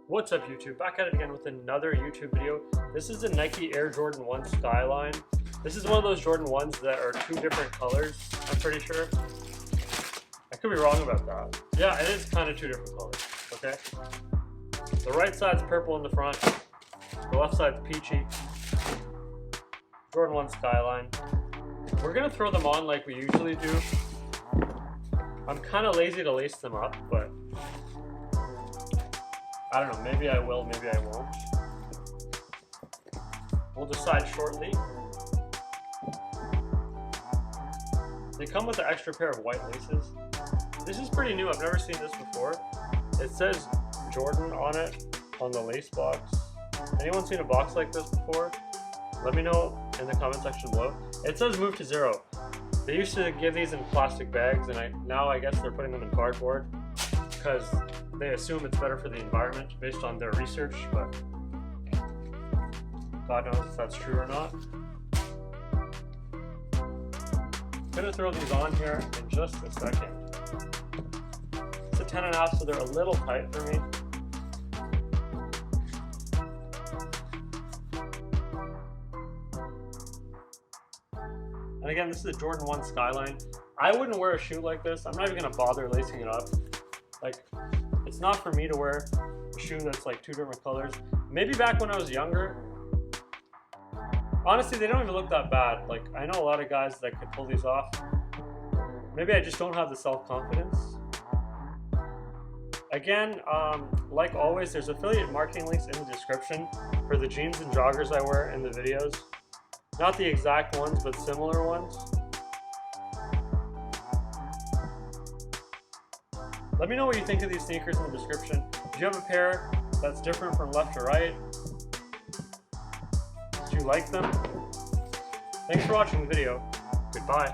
What's up YouTube? Back at it again with another YouTube video. This is the Nike Air Jordan 1 Skyline. This is one of those Jordan 1s that are two different colors, I'm pretty sure. I could be wrong about that. Yeah, it is kind of two different colors, okay? The right side's purple in the front, the left side's peachy. Jordan 1 Skyline. We're gonna throw them on like we usually do. I'm kind of lazy to lace them up, but I don't know, maybe I will, maybe I won't. We'll decide shortly. They come with an extra pair of white laces. This is pretty new, I've never seen this before. It says Jordan on it, on the lace box. Anyone seen a box like this before? Let me know in the comment section below. It says move to zero. They used to give these in plastic bags, and now I guess they're putting them in cardboard because they assume it's better for the environment based on their research, but God knows if that's true or not. I'm gonna throw these on here in just a second. It's a 10.5, so they're a little tight for me. And again, this is a Jordan 1 Skyline. I wouldn't wear a shoe like this. I'm not even gonna bother lacing it up. Like, it's not for me to wear a shoe that's like two different colors. Maybe back when I was younger. Honestly, they don't even look that bad. Like, I know a lot of guys that could pull these off. Maybe I just don't have the self-confidence. Again, like always, there's affiliate marketing links in the description for the jeans and joggers I wear in the videos. Not the exact ones, but similar ones. Let me know what you think of these sneakers in the description. Do you have a pair that's different from left to right? Do you like them? Thanks for watching the video. Goodbye.